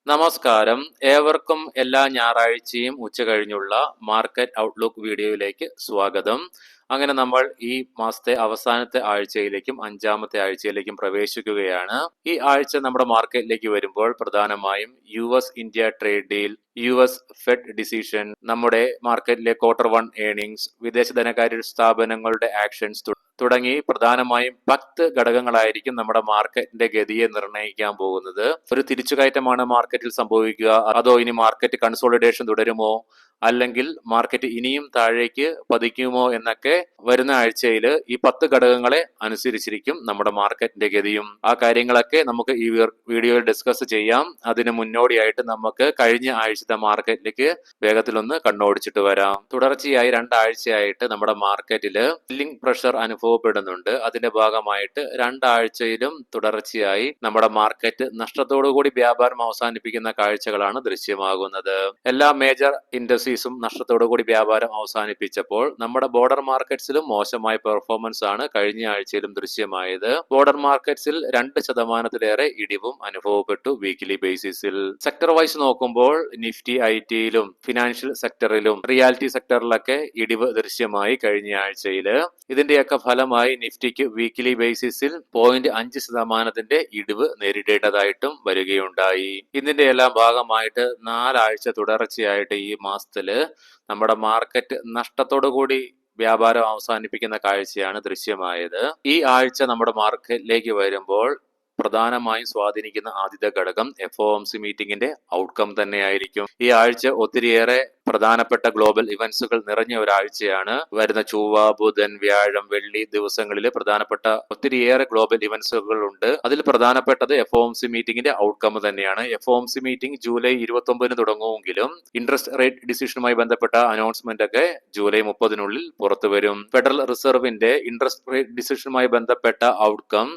നമസ്കാരം. ഏവർക്കും എല്ലാ ഞായറാഴ്ചയും ഉച്ചകഴിഞ്ഞുള്ള മാർക്കറ്റ് ഔട്ട്ലുക്ക് വീഡിയോയിലേക്ക് സ്വാഗതം. അങ്ങനെ നമ്മൾ ഈ മാസത്തെ അവസാനത്തെ ആഴ്ചയിലേക്കും അഞ്ചാമത്തെ ആഴ്ചയിലേക്കും പ്രവേശിക്കുകയാണ്. ഈ ആഴ്ച നമ്മുടെ മാർക്കറ്റിലേക്ക് വരുമ്പോൾ പ്രധാനമായും US-ഇന്ത്യ trade deal, US Fed decision, നമ്മുടെ മാർക്കറ്റിലെ Q1 ഏർണിംഗ്സ്, വിദേശ ധനകാര്യ സ്ഥാപനങ്ങളുടെ ആക്ഷൻസ് തുടങ്ങി പ്രധാനമായും 10 ഘടകങ്ങളായിരിക്കും നമ്മുടെ മാർക്കറ്റിന്റെ ഗതിയെ നിർണ്ണയിക്കാൻ പോകുന്നത്. ഒരു തിരിച്ചുകയറ്റമാണ് മാർക്കറ്റിൽ സംഭവിക്കുക, അതോ ഇനി മാർക്കറ്റ് കൺസോളിഡേഷൻ തുടരുമോ, അല്ലെങ്കിൽ മാർക്കറ്റ് ഇനിയും താഴേക്ക് പതിക്കുമോ എന്നൊക്കെ വരുന്ന ആഴ്ചയിൽ ഈ 10 ഘടകങ്ങളെ അനുസരിച്ചിരിക്കും നമ്മുടെ മാർക്കറ്റിന്റെ ഗതിയും. ആ കാര്യങ്ങളൊക്കെ നമുക്ക് ഈ വീഡിയോയിൽ ഡിസ്കസ് ചെയ്യാം. അതിന് മുന്നോടിയായിട്ട് നമുക്ക് കഴിഞ്ഞ ആഴ്ചത്തെ മാർക്കറ്റിലേക്ക് വേഗത്തിലൊന്ന് കണ്ണോടിച്ചിട്ട് വരാം. തുടർച്ചയായി 2 ആഴ്ചയായിട്ട് നമ്മുടെ മാർക്കറ്റിൽ സെല്ലിംഗ് പ്രഷർ അനുഭവപ്പെടുന്നുണ്ട്. അതിന്റെ ഭാഗമായിട്ട് 2 ആഴ്ചയിലും തുടർച്ചയായി നമ്മുടെ മാർക്കറ്റ് നഷ്ടത്തോടുകൂടി വ്യാപാരം അവസാനിപ്പിക്കുന്ന കാഴ്ചകളാണ് ദൃശ്യമാകുന്നത്. എല്ലാ മേജർ ഇൻഡസ്ട്രീസും നഷ്ടത്തോടുകൂടി വ്യാപാരം അവസാനിപ്പിച്ചപ്പോൾ നമ്മുടെ ബോർഡർ മാർക്കറ്റ്സിലും മോശമായ പെർഫോമൻസ് ആണ് കഴിഞ്ഞ ആഴ്ചയിലും ദൃശ്യമായത്. ബോർഡർ മാർക്കറ്റ്സിൽ 2% ഇടിവും അനുഭവപ്പെട്ടു വീക്കിലി ബേസിസിൽ. സെക്ടർ വൈസ് നോക്കുമ്പോൾ നിഫ്റ്റി ഐടിയിലും ഫിനാൻഷ്യൽ സെക്ടറിലും റിയാലിറ്റി സെക്ടറിലൊക്കെ ഇടിവ് ദൃശ്യമായി കഴിഞ്ഞ ആഴ്ചയിൽ. ഇതിന്റെയൊക്കെ ഫലമായി നിഫ്റ്റിക്ക് വീക്കിലി ബേസിസിൽ 0.5% ഇടിവ് നേരിടേണ്ടതായിട്ടും വരികയുണ്ടായി. ഇതിന്റെ എല്ലാം ഭാഗമായിട്ട് 4 ആഴ്ച തുടർച്ചയായിട്ട് ഈ മാസത്തില് നമ്മുടെ മാർക്കറ്റ് നഷ്ടത്തോടു കൂടി വ്യാപാരം അവസാനിപ്പിക്കുന്ന കാഴ്ചയാണ് ദൃശ്യമായത്. ഈ ആഴ്ച നമ്മുടെ മാർക്കറ്റിലേക്ക് വരുമ്പോൾ പ്രധാനമായും സ്വാധീനിക്കുന്ന ആദ്യത്തെ ഘടകം FOMC മീറ്റിംഗിന്റെ ഔട്ട്കം തന്നെയായിരിക്കും. ഈ ആഴ്ച ഒത്തിരിയേറെ പ്രധാനപ്പെട്ട ഗ്ലോബൽ ഇവന്റ്സുകൾ നിറഞ്ഞ ഒരാഴ്ചയാണ്. വരുന്ന ചൊവ്വ, ബുധൻ, വ്യാഴം, വെള്ളി ദിവസങ്ങളിൽ പ്രധാനപ്പെട്ട ഒത്തിരിയേറെ ഗ്ലോബൽ ഇവന്റ്സുകൾ ഉണ്ട്. അതിൽ പ്രധാനപ്പെട്ടത് FOMC മീറ്റിംഗിന്റെ ഔട്ട്കം തന്നെയാണ്. FOMC മീറ്റിംഗ് ജൂലൈ 29 തുടങ്ങുമെങ്കിലും ഇൻട്രസ്റ്റ് റേറ്റ് ഡിസിഷനുമായി ബന്ധപ്പെട്ട അനൗൺസ്മെന്റ് ഒക്കെ ജൂലൈ 30 പുറത്തു വരും. ഫെഡറൽ റിസർവിന്റെ ഇൻട്രസ്റ്റ് റേറ്റ് ഡിസിഷനുമായി ബന്ധപ്പെട്ട ഔട്ട്കം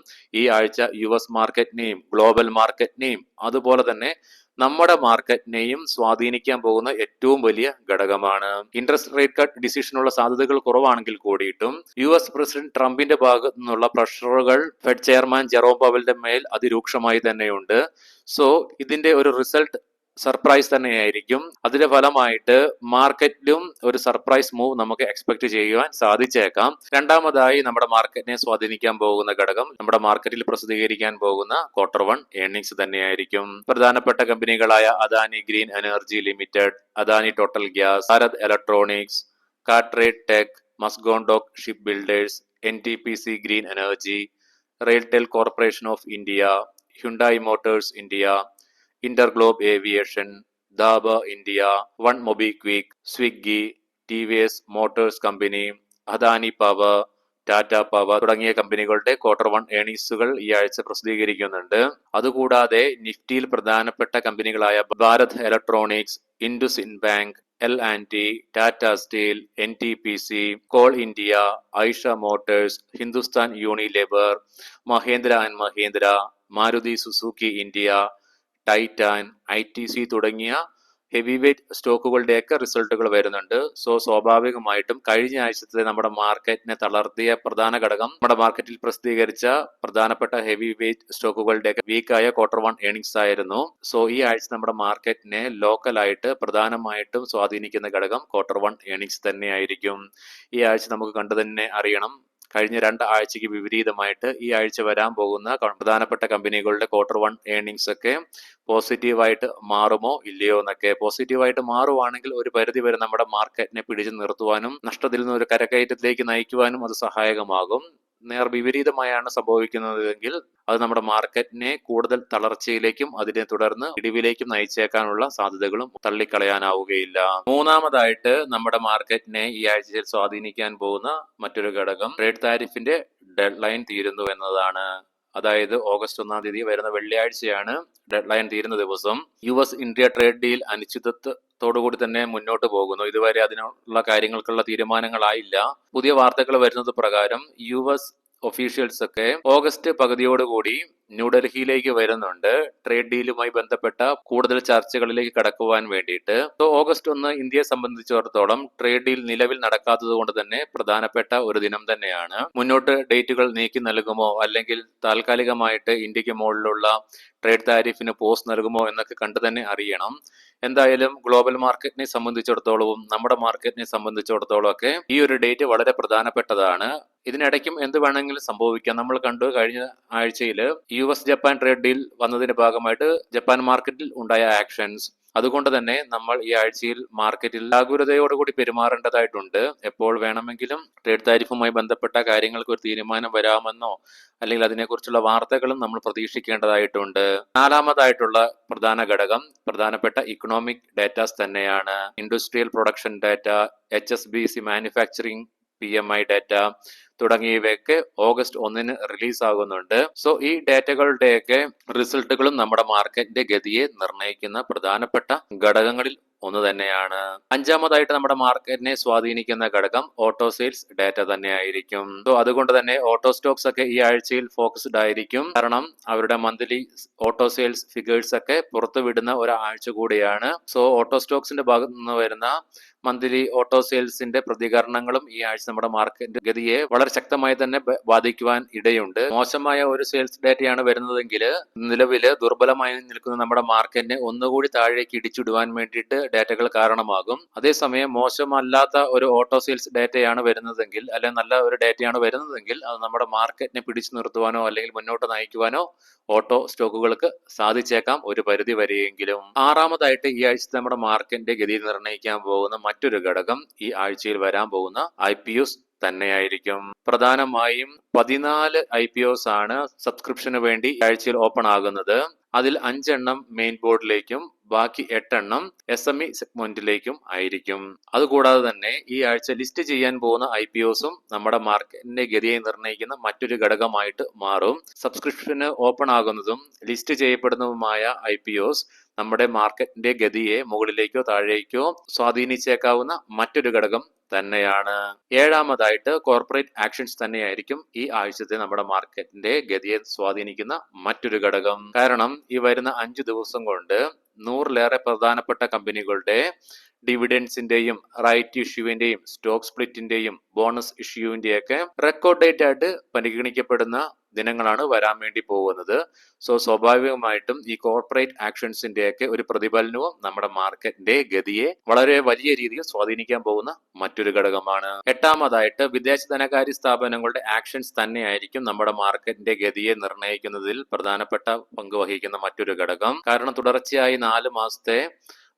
ഈ ആഴ്ച US മാർക്കറ്റിനെയും ഗ്ലോബൽ മാർക്കറ്റിനെയും അതുപോലെ തന്നെ നമ്മുടെ മാർക്കറ്റിനെയും സ്വാധീനിക്കാൻ പോകുന്ന ഏറ്റവും വലിയ ഘടകമാണ്. ഇൻട്രസ്റ്റ് റേറ്റ് കട്ട് ഡിസിഷനുള്ള സാധ്യതകൾ കുറവാണെങ്കിൽ കൂടിയിട്ടും US പ്രസിഡന്റ് ട്രംപിന്റെ ഭാഗത്തു നിന്നുള്ള പ്രഷറുകൾ ഫെഡ് ചെയർമാൻ ജെറോം പവലിന്റെ മേൽ അതിരൂക്ഷമായി തന്നെയുണ്ട്. സോ ഇതിന്റെ ഒരു റിസൾട്ട് സർപ്രൈസ് തന്നെയായിരിക്കും. അതിന്റെ ഫലമായിട്ട് മാർക്കറ്റിലും ഒരു സർപ്രൈസ് മൂവ് നമുക്ക് എക്സ്പെക്ട് ചെയ്യുവാൻ സാധിച്ചേക്കാം. രണ്ടാമതായി നമ്മുടെ മാർക്കറ്റിനെ സ്വാധീനിക്കാൻ പോകുന്ന ഘടകം നമ്മുടെ മാർക്കറ്റിൽ പ്രസിദ്ധീകരിക്കാൻ പോകുന്ന Q1 ഏർണിംഗ്സ് തന്നെയായിരിക്കും. പ്രധാനപ്പെട്ട കമ്പനികളായ Adani green energy limited, Adani total gas, Bharat electronics, CarTrade tech, Mazagon dock ship builders, NTPC green energy, RailTel corporation of India, Hyundai motors India, InterGlobe aviation, Dabur India, one MobiKwik, Swiggy, TVS motors company, Adani power, Tata power തുടങ്ങിയ കമ്പനികളുടെ Q1 ഏർണിംഗ്സുകൾ ഈ ആഴ്ച പ്രസിദ്ധീകരിക്കുന്നുണ്ട്. അതുകൂടാതെ നിഫ്റ്റിയിൽ പ്രധാനപ്പെട്ട കമ്പനികളായ Bharat electronics, IndusInd bank, L&T, Tata steel, NTPC, coal India, Eicher motors, Hindustan Unilever, Mahindra and Mahindra, Maruti Suzuki India, Titan, ITC തുടങ്ങിയ heavy weight സ്റ്റോക്കുകളുടെയൊക്കെ റിസൾട്ടുകൾ വരുന്നുണ്ട്. സോ സ്വാഭാവികമായിട്ടും കഴിഞ്ഞ ആഴ്ചത്തെ നമ്മുടെ മാർക്കറ്റിനെ തളർത്തിയ പ്രധാന ഘടകം നമ്മുടെ മാർക്കറ്റിൽ പ്രസിദ്ധീകരിച്ച പ്രധാനപ്പെട്ട ഹെവി വെയിറ്റ് സ്റ്റോക്കുകളുടെയൊക്കെ വീക്കായ Q1 ഏർണിംഗ്സ് ആയിരുന്നു. സോ ഈ ആഴ്ച നമ്മുടെ മാർക്കറ്റിനെ ലോക്കലായിട്ട് പ്രധാനമായിട്ടും സ്വാധീനിക്കുന്ന ഘടകം Q1 ഏർണിംഗ്സ് തന്നെയായിരിക്കും. ഈ ആഴ്ച നമുക്ക് കണ്ടു തന്നെ അറിയണം, കഴിഞ്ഞ 2 ആഴ്ചയ്ക്ക് വിപരീതമായിട്ട് ഈ ആഴ്ച വരാൻ പോകുന്ന പ്രധാനപ്പെട്ട കമ്പനികളുടെ Q1 ഏർണിംഗ്സ് ഒക്കെ പോസിറ്റീവായിട്ട് മാറുമോ ഇല്ലയോ എന്നൊക്കെ. പോസിറ്റീവായിട്ട് മാറുവാണെങ്കിൽ ഒരു പരിധി വരെ നമ്മുടെ മാർക്കറ്റിനെ പിടിച്ചു നിർത്തുവാനും നഷ്ടത്തിൽ നിന്ന് ഒരു കരകയറ്റത്തിലേക്ക് നയിക്കുവാനും അത് സഹായകമാകും. വിപരീതമായാണ് സംഭവിക്കുന്നതെങ്കിൽ അത് നമ്മുടെ മാർക്കറ്റിനെ കൂടുതൽ തളർച്ചയിലേക്കും അതിനെ തുടർന്ന് ഇടിവിലേക്കും നയിച്ചേക്കാനുള്ള സാധ്യതകളും തള്ളിക്കളയാനാവുകയില്ല. മൂന്നാമതായിട്ട് നമ്മുടെ മാർക്കറ്റിനെ ഈ ആഴ്ചയിൽ സ്വാധീനിക്കാൻ പോകുന്ന മറ്റൊരു ഘടകം ട്രേഡ് താരിഫിന്റെ ഡെഡ് ലൈൻ തീരുന്നു എന്നതാണ്. അതായത് ഓഗസ്റ്റ് 1 വരുന്ന വെള്ളിയാഴ്ചയാണ് ഡെഡ് ലൈൻ തീരുന്ന ദിവസം. US-ഇന്ത്യ ട്രേഡ് ഡീൽ അനിശ്ചിതത്വത്തോടുകൂടി തന്നെ മുന്നോട്ട് പോകുന്നു. ഇതുവരെ അതിനുള്ള കാര്യങ്ങൾക്കുള്ള തീരുമാനങ്ങളായില്ല. പുതിയ വാർത്തകൾ വരുന്നത് പ്രകാരം US ഒഫീഷ്യൽസ് ഒക്കെ ഓഗസ്റ്റ് പകുതിയോടുകൂടി ന്യൂഡൽഹിയിലേക്ക് വരുന്നുണ്ട് ട്രേഡ് ഡീലുമായി ബന്ധപ്പെട്ട കൂടുതൽ ചർച്ചകളിലേക്ക് കടക്കുവാൻ വേണ്ടിയിട്ട്. ഓഗസ്റ്റ് 1 ഇന്ത്യയെ സംബന്ധിച്ചിടത്തോളം ട്രേഡ് ഡീൽ നിലവിൽ നടക്കാത്തത് കൊണ്ട് തന്നെ പ്രധാനപ്പെട്ട ഒരു ദിനം തന്നെയാണ്. മുന്നോട്ട് ഡേറ്റുകൾ നീക്കി നൽകുമോ അല്ലെങ്കിൽ താൽക്കാലികമായിട്ട് ഇന്ത്യക്ക് മുകളിലുള്ള ട്രേഡ് താരിഫിന് പോസ് നൽകുമോ എന്നൊക്കെ കണ്ടു തന്നെ അറിയണം. എന്തായാലും ഗ്ലോബൽ മാർക്കറ്റിനെ സംബന്ധിച്ചിടത്തോളവും നമ്മുടെ മാർക്കറ്റിനെ സംബന്ധിച്ചിടത്തോളം ഒക്കെ ഈ ഒരു ഡേറ്റ് വളരെ പ്രധാനപ്പെട്ടതാണ്. ഇതിനിടയ്ക്കും എന്ത് വേണമെങ്കിലും സംഭവിക്കാം. നമ്മൾ കണ്ടു കഴിഞ്ഞ ആഴ്ചയിൽ US ജപ്പാൻ ട്രേഡ് ഡീൽ വന്നതിന്റെ ഭാഗമായിട്ട് ജപ്പാൻ മാർക്കറ്റിൽ ഉണ്ടായ ആക്ഷൻസ്. അതുകൊണ്ട് തന്നെ നമ്മൾ ഈ ആഴ്ചയിൽ മാർക്കറ്റിൽ ജാഗ്രതയോടുകൂടി പെരുമാറേണ്ടതായിട്ടുണ്ട്. എപ്പോൾ വേണമെങ്കിലും ട്രേഡ് താരിഫുമായി ബന്ധപ്പെട്ട കാര്യങ്ങൾക്ക് ഒരു തീരുമാനം വരാമെന്നോ അല്ലെങ്കിൽ അതിനെക്കുറിച്ചുള്ള വാർത്തകളും നമ്മൾ പ്രതീക്ഷിക്കേണ്ടതായിട്ടുണ്ട്. നാലാമതായിട്ടുള്ള പ്രധാന ഘടകം പ്രധാനപ്പെട്ട ഇക്കണോമിക് ഡാറ്റാസ് തന്നെയാണ്. Industrial production data, HSBC manufacturing PMI data തുടങ്ങിയവയൊക്കെ ഓഗസ്റ്റ് 1 റിലീസ് ആകുന്നുണ്ട്. സോ ഈ ഡാറ്റകളുടെയൊക്കെ റിസൾട്ടുകളും നമ്മുടെ മാർക്കറ്റിന്റെ ഗതിയെ നിർണ്ണയിക്കുന്ന പ്രധാനപ്പെട്ട ഘടകങ്ങളിൽ ഒന്ന് തന്നെയാണ്. അഞ്ചാമതായിട്ട് നമ്മുടെ മാർക്കറ്റിനെ സ്വാധീനിക്കുന്ന ഘടകം ഓട്ടോ സെയിൽസ് ഡാറ്റ തന്നെയായിരിക്കും. സോ അതുകൊണ്ട് തന്നെ ഓട്ടോ സ്റ്റോക്സ് ഒക്കെ ഈ ആഴ്ചയിൽ ഫോക്കസ്ഡ് ആയിരിക്കും. കാരണം അവരുടെ മന്ത്ലി ഓട്ടോ സെയിൽസ് ഫിഗേഴ്സ് ഒക്കെ പുറത്തുവിടുന്ന ഒരാഴ്ച കൂടിയാണ്. സോ ഓട്ടോ സ്റ്റോക്സിന്റെ ഭാഗത്ത് നിന്ന് വരുന്ന മന്ത്ലി ഓട്ടോ സെയിൽസിന്റെ പ്രതികരണങ്ങളും ഈ ആഴ്ച നമ്മുടെ മാർക്കറ്റ് ഗതിയെ വളരെ ശക്തമായി തന്നെ ബാധിക്കുവാൻ ഇടയുണ്ട്. മോശമായ ഒരു സെയിൽസ് ഡാറ്റയാണ് വരുന്നതെങ്കിൽ നിലവില് ദുർബലമായി നിൽക്കുന്ന നമ്മുടെ മാർക്കറ്റിനെ ഒന്നുകൂടി താഴേക്ക് ഇടിച്ചിടുവാൻ വേണ്ടിയിട്ട് ഡാറ്റകൾ കാരണമാകും. അതേസമയം മോശമല്ലാത്ത ഒരു ഓട്ടോ സെയിൽസ് ഡാറ്റയാണ് വരുന്നതെങ്കിൽ അല്ലെങ്കിൽ നല്ല ഒരു ഡാറ്റയാണ് വരുന്നതെങ്കിൽ അത് നമ്മുടെ മാർക്കറ്റിനെ പിടിച്ചു നിർത്തുവാനോ അല്ലെങ്കിൽ മുന്നോട്ട് നയിക്കുവാനോ ഓട്ടോ സ്റ്റോക്കുകൾക്ക് സാധിച്ചേക്കാം ഒരു പരിധി വരെയെങ്കിലും. ആറാമതായിട്ട് ഈ ആഴ്ച നമ്മുടെ മാർക്കറ്റിന്റെ ഗതി നിർണ്ണയിക്കാൻ പോകുന്ന മറ്റൊരു ഘടകം ഈ ആഴ്ചയിൽ വരാൻ പോകുന്ന IPOs തന്നെയായിരിക്കും. പ്രധാനമായും 14 IPOs ആണ് സബ്സ്ക്രിപ്ഷന് വേണ്ടി ആഴ്ചയിൽ ഓപ്പൺ ആകുന്നത്. അതിൽ 5 എണ്ണം മെയിൻ ബോർഡിലേക്കും ബാക്കി 8 എണ്ണം SME സെഗ്മെന്റിലേക്കും ആയിരിക്കും. അതുകൂടാതെ തന്നെ ഈ ആഴ്ച ലിസ്റ്റ് ചെയ്യാൻ പോകുന്ന IPOസും നമ്മുടെ മാർക്കറ്റിന്റെ ഗതിയെ നിർണ്ണയിക്കുന്ന മറ്റൊരു ഘടകമായിട്ട് മാറും. സബ്സ്ക്രിപ്ഷന് ഓപ്പൺ ആകുന്നതും ലിസ്റ്റ് ചെയ്യപ്പെടുന്നതുമായ IPOs നമ്മുടെ മാർക്കറ്റിന്റെ ഗതിയെ മുകളിലേക്കോ താഴേക്കോ സ്വാധീനിച്ചേക്കാവുന്ന മറ്റൊരു ഘടകം തന്നെയാണ്. ഏഴാമതായിട്ട് കോർപ്പറേറ്റ് ആക്ഷൻസ് തന്നെയായിരിക്കും ഈ ആഴ്ചത്തെ നമ്മുടെ മാർക്കറ്റിന്റെ ഗതിയെ സ്വാധീനിക്കുന്ന മറ്റൊരു ഘടകം. കാരണം ഈ വരുന്ന 5 ദിവസം കൊണ്ട് 100-ലേറെ പ്രധാനപ്പെട്ട കമ്പനികളുടെ ഡിവിഡൻസിന്റെയും റൈറ്റ് ഇഷ്യൂവിന്റെയും സ്റ്റോക്ക് സ്പ്ലിറ്റിന്റെയും ബോണസ് ഇഷ്യൂവിന്റെയൊക്കെ റെക്കോർഡ് ഡേറ്റ് ആയിട്ട് പരിഗണിക്കപ്പെടുന്ന ദിനങ്ങളാണ് വരാൻ വേണ്ടി പോകുന്നത്. സോ സ്വാഭാവികമായിട്ടും ഈ കോർപ്പറേറ്റ് ആക്ഷൻസിന്റെയൊക്കെ ഒരു പ്രതിഫലനവും നമ്മുടെ മാർക്കറ്റിന്റെ ഗതിയെ വളരെ വലിയ രീതിയിൽ സ്വാധീനിക്കാൻ പോകുന്ന മറ്റൊരു ഘടകമാണ്. എട്ടാമതായിട്ട് വിദേശ ധനകാര്യ സ്ഥാപനങ്ങളുടെ ആക്ഷൻസ് തന്നെയായിരിക്കും നമ്മുടെ മാർക്കറ്റിന്റെ ഗതിയെ നിർണ്ണയിക്കുന്നതിൽ പ്രധാനപ്പെട്ട പങ്ക് വഹിക്കുന്ന മറ്റൊരു ഘടകം. കാരണം തുടർച്ചയായി 4 മാസത്തെ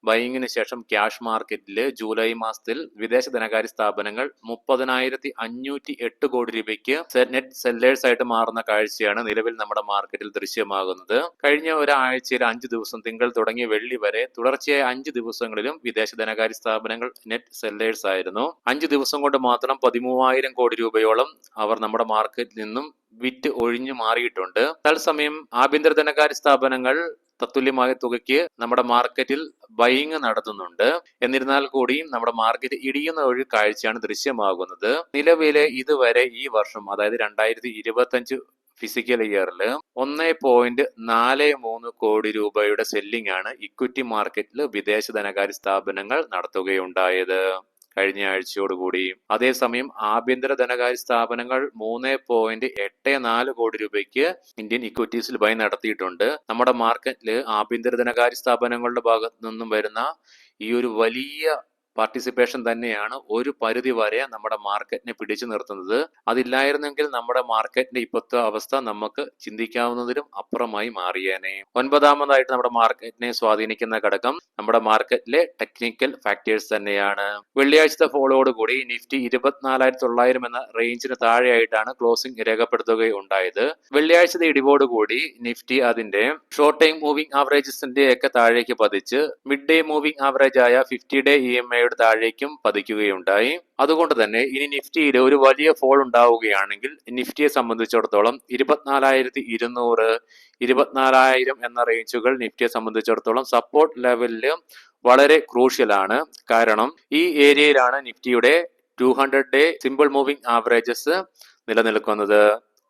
ബൈയിങ്ങിന് ശേഷം ക്യാഷ് മാർക്കറ്റിൽ ജൂലൈ മാസത്തിൽ വിദേശ ധനകാര്യ സ്ഥാപനങ്ങൾ 30,508 കോടി രൂപയ്ക്ക് നെറ്റ് സെല്ലേഴ്സ് ആയിട്ട് മാറുന്ന കാഴ്ചയാണ് നിലവിൽ നമ്മുടെ മാർക്കറ്റിൽ ദൃശ്യമാകുന്നത്. കഴിഞ്ഞ ഒരാഴ്ചയിൽ 5 ദിവസം തിങ്കൾ തുടങ്ങി വെള്ളി വരെ തുടർച്ചയായ 5 ദിവസങ്ങളിലും വിദേശ ധനകാര്യ സ്ഥാപനങ്ങൾ നെറ്റ് സെല്ലേഴ്സ് ആയിരുന്നു. 5 ദിവസം കൊണ്ട് മാത്രം 13,000 കോടി രൂപയോളം അവർ നമ്മുടെ മാർക്കറ്റിൽ നിന്നും വിറ്റ് ഒഴിഞ്ഞു മാറിയിട്ടുണ്ട്. തത്സമയം ആഭ്യന്തര ധനകാര്യ സ്ഥാപനങ്ങൾ തത്തുല്യമായ തുകയ്ക്ക് നമ്മുടെ മാർക്കറ്റിൽ ബൈയിങ് നടത്തുന്നുണ്ട്. എന്നിരുന്നാൽ കൂടിയും നമ്മുടെ മാർക്കറ്റ് ഇടിയുന്ന ഒരു കാഴ്ചയാണ് ദൃശ്യമാകുന്നത്. നിലവിലെ ഇതുവരെ ഈ വർഷം അതായത് 2025 ഫിസിക്കൽ ഇയറിൽ 1.43 കോടി രൂപയുടെ സെല്ലിംഗ് ആണ് ഇക്വിറ്റി മാർക്കറ്റിൽ വിദേശ ധനകാര്യ സ്ഥാപനങ്ങൾ നടത്തുകയുണ്ടായത് കഴിഞ്ഞ ആഴ്ചയോടുകൂടി. അതേസമയം ആഭ്യന്തര ധനകാര്യ സ്ഥാപനങ്ങൾ 3.84 കോടി രൂപയ്ക്ക് ഇന്ത്യൻ ഇക്വിറ്റീസിൽ ബൈ നടത്തിയിട്ടുണ്ട്. നമ്മുടെ മാർക്കറ്റിൽ ആഭ്യന്തര ധനകാര്യ സ്ഥാപനങ്ങളുടെ ഭാഗത്തു നിന്നും വരുന്ന ഈ ഒരു വലിയ പാർട്ടിസിപ്പേഷൻ തന്നെയാണ് ഒരു പരിധി വരെ നമ്മുടെ മാർക്കറ്റിനെ പിടിച്ചു നിർത്തുന്നത്. അതില്ലായിരുന്നെങ്കിൽ നമ്മുടെ മാർക്കറ്റിന്റെ ഇപ്പോഴത്തെ അവസ്ഥ നമുക്ക് ചിന്തിക്കാവുന്നതിലും അപ്പുറമായി മാറിയേനെ. 9ാമതായിട്ട് നമ്മുടെ മാർക്കറ്റിനെ സ്വാധീനിക്കുന്ന ഘടകം നമ്മുടെ മാർക്കറ്റിലെ ടെക്നിക്കൽ ഫാക്ടേഴ്സ് തന്നെയാണ്. വെള്ളിയാഴ്ചത്തെ ഫോളോയോടുകൂടി നിഫ്റ്റി 24,900 എന്ന റേഞ്ചിന് താഴെയായിട്ടാണ് ക്ലോസിംഗ് രേഖപ്പെടുത്തുകയുണ്ടായത്. വെള്ളിയാഴ്ചത്തെ ഇടിവോടുകൂടി നിഫ്റ്റി അതിന്റെ ഷോർട്ട് ടൈം മൂവിംഗ് ആവറേജസിന്റെ ഒക്കെ താഴേക്ക് പതിച്ച് മിഡ് ഡേ മൂവിംഗ് ആവറേജ് ആയ 50-day EMA താഴേക്കും പതിക്കുകയുണ്ടായി. അതുകൊണ്ട് തന്നെ ഇനി നിഫ്റ്റിയിൽ ഒരു വലിയ ഫോൾ ഉണ്ടാവുകയാണെങ്കിൽ നിഫ്റ്റിയെ സംബന്ധിച്ചിടത്തോളം 24,200, 24,000 എന്ന റേഞ്ചുകൾ നിഫ്റ്റിയെ സംബന്ധിച്ചിടത്തോളം സപ്പോർട്ട് ലെവലില് വളരെ ക്രൂഷ്യൽ ആണ്. കാരണം ഈ ഏരിയയിലാണ് നിഫ്റ്റിയുടെ 200-day സിമ്പിൾ മൂവിംഗ് ആവറേജസ് നിലനിൽക്കുന്നത്.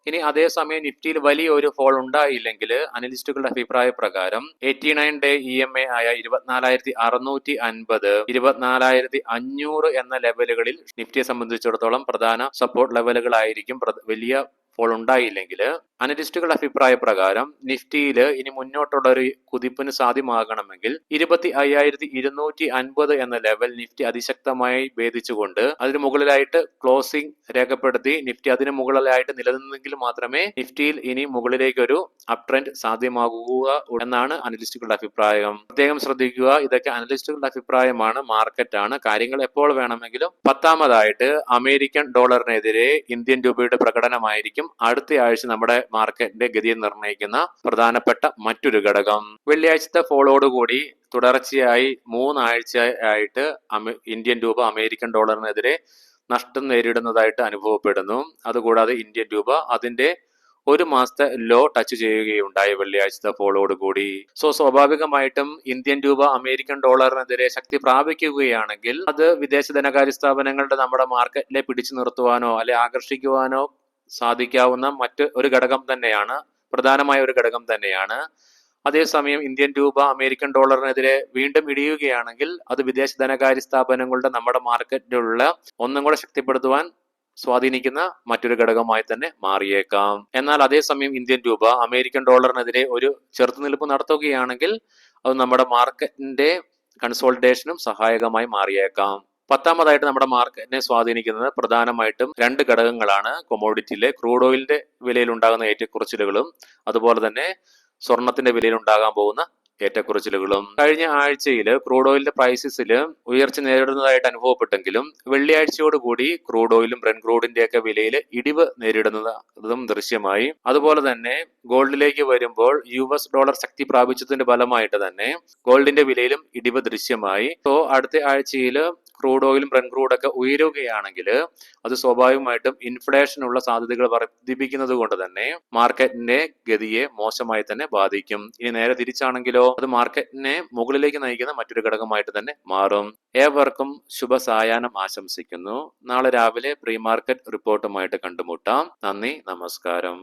ഇനി അതേസമയം നിഫ്റ്റിയിൽ വലിയ ഒരു ഫോൾ ഉണ്ടായില്ലെങ്കിൽ അനലിസ്റ്റുകളുടെ അഭിപ്രായ പ്രകാരം 89 ഡേ EMA ആയ 24,650 24,500 എന്ന ലെവലുകളിൽ നിഫ്റ്റിയെ സംബന്ധിച്ചിടത്തോളം പ്രധാന സപ്പോർട്ട് ലെവലുകളായിരിക്കും. വലിയ ഫോൾ ഉണ്ടായില്ലെങ്കിൽ അനലിസ്റ്റുകളുടെ അഭിപ്രായ പ്രകാരം നിഫ്റ്റിയിൽ ഇനി മുന്നോട്ടുള്ള ഒരു കുതിപ്പിന് സാധ്യമാകണമെങ്കിൽ 25,250 എന്ന ലെവൽ നിഫ്റ്റി അതിശക്തമായി ഭേദിച്ചുകൊണ്ട് അതിന് മുകളിലായിട്ട് ക്ലോസിംഗ് രേഖപ്പെടുത്തി നിഫ്റ്റി അതിന് മുകളിലായിട്ട് നിലനിന്നെങ്കിൽ മാത്രമേ നിഫ്റ്റിയിൽ ഇനി മുകളിലേക്ക് ഒരു അപ് ട്രെൻഡ് സാധ്യമാകുക എന്നാണ് അനലിസ്റ്റുകളുടെ അഭിപ്രായം. പ്രത്യേകം ശ്രദ്ധിക്കുക, ഇതൊക്കെ അനലിസ്റ്റുകളുടെ അഭിപ്രായമാണ്, മാർക്കറ്റാണ്. കാര്യങ്ങൾ എപ്പോൾ വേണമെങ്കിലും. 10ാമതായിട്ട് അമേരിക്കൻ ഡോളറിനെതിരെ ഇന്ത്യൻ രൂപയുടെ പ്രകടനമായിരിക്കും അടുത്ത ആഴ്ച നമ്മുടെ മാർക്കറ്റിന്റെ ഗതിയെ നിർണ്ണയിക്കുന്ന പ്രധാനപ്പെട്ട മറ്റൊരു ഘടകം. വെള്ളിയാഴ്ചത്തെ ഫോളോടുകൂടി തുടർച്ചയായി 3 ആഴ്ചയായിട്ട് ഇന്ത്യൻ രൂപ അമേരിക്കൻ ഡോളറിനെതിരെ നഷ്ടം നേരിടുന്നതായിട്ട് അനുഭവപ്പെടുന്നു. അതുകൂടാതെ ഇന്ത്യൻ രൂപ അതിന്റെ ഒരു മാസത്തെ ലോ ടച്ച് ചെയ്യുകയുണ്ടായി വെള്ളിയാഴ്ചത്തെ ഫോളോടുകൂടി. സ്വാഭാവികമായിട്ടും ഇന്ത്യൻ രൂപ അമേരിക്കൻ ഡോളറിനെതിരെ ശക്തി പ്രാപിക്കുകയാണെങ്കിൽ അത് വിദേശ ധനകാര്യ സ്ഥാപനങ്ങളുടെ നമ്മുടെ മാർക്കറ്റിനെ പിടിച്ചു നിർത്തുവാനോ അല്ലെ ആകർഷിക്കുവാനോ സാധിക്കാവുന്ന മറ്റ് ഒരു ഘടകം തന്നെയാണ്, പ്രധാനമായ ഒരു ഘടകം തന്നെയാണ്. അതേസമയം ഇന്ത്യൻ രൂപ അമേരിക്കൻ ഡോളറിനെതിരെ വീണ്ടും ഇടിയുകയാണെങ്കിൽ അത് വിദേശ ധനകാര്യ സ്ഥാപനങ്ങളുടെ നമ്മുടെ മാർക്കറ്റിലുള്ള ഒന്നും കൂടെ ശക്തിപ്പെടുത്തുവാൻ സ്വാധീനിക്കുന്ന മറ്റൊരു ഘടകമായി തന്നെ മാറിയേക്കാം. എന്നാൽ അതേസമയം ഇന്ത്യൻ രൂപ അമേരിക്കൻ ഡോളറിനെതിരെ ഒരു ചെറുത്തുനിൽപ്പ് നടത്തുകയാണെങ്കിൽ അത് നമ്മുടെ മാർക്കറ്റിന്റെ കൺസോളിഡേഷനും സഹായകമായി മാറിയേക്കാം. 10ാമതായിട്ട് നമ്മുടെ മാർക്കറ്റിനെ സ്വാധീനിക്കുന്നത് പ്രധാനമായിട്ടും 2 ഘടകങ്ങളാണ്. കൊമോഡിറ്റിയിലെ ക്രൂഡ് ഓയിലിന്റെ വിലയിൽ ഉണ്ടാകുന്ന ഏറ്റക്കുറച്ചിലുകളും അതുപോലെ തന്നെ സ്വർണത്തിന്റെ വിലയിൽ ഉണ്ടാകാൻ പോകുന്ന ഏറ്റക്കുറച്ചിലുകളും. കഴിഞ്ഞ ആഴ്ചയിൽ ക്രൂഡ് ഓയിലിന്റെ പ്രൈസസിൽ ഉയർച്ച നേരിടുന്നതായിട്ട് അനുഭവപ്പെട്ടെങ്കിലും വെള്ളിയാഴ്ചയോടുകൂടി ക്രൂഡ് ഓയിലും ബ്രെന്റ് ക്രൂഡിന്റെ ഒക്കെ വിലയിൽ ഇടിവ് നേരിടുന്നതും ദൃശ്യമായി. അതുപോലെ തന്നെ ഗോൾഡിലേക്ക് വരുമ്പോൾ US ഡോളർ ശക്തി പ്രാപിച്ചതിന്റെ ഫലമായിട്ട് തന്നെ ഗോൾഡിന്റെ വിലയിലും ഇടിവ് ദൃശ്യമായി. അടുത്ത ആഴ്ചയിൽ ക്രൂഡ് ഓയിലും ബ്രെന്റ് ക്രൂഡ് ഒക്കെ ഉയരുകയാണെങ്കിൽ അത് സ്വാഭാവികമായിട്ടും ഇൻഫ്ലേഷനുള്ള സാധ്യതകൾ വർദ്ധിപ്പിക്കുന്നത് കൊണ്ട് തന്നെ മാർക്കറ്റിന്റെ ഗതിയെ മോശമായി തന്നെ ബാധിക്കും. ഇനി നേരെ തിരിച്ചാണെങ്കിലോ അത് മാർക്കറ്റിനെ മുകളിലേക്ക് നയിക്കുന്ന മറ്റൊരു ഘടകമായിട്ട് തന്നെ മാറും. ഏവർക്കും ശുഭസായാഹ്നം ആശംസിക്കുന്നു. നാളെ രാവിലെ പ്രീ മാർക്കറ്റ് റിപ്പോർട്ടുമായിട്ട് കണ്ടുമുട്ടാം. നന്ദി, നമസ്കാരം.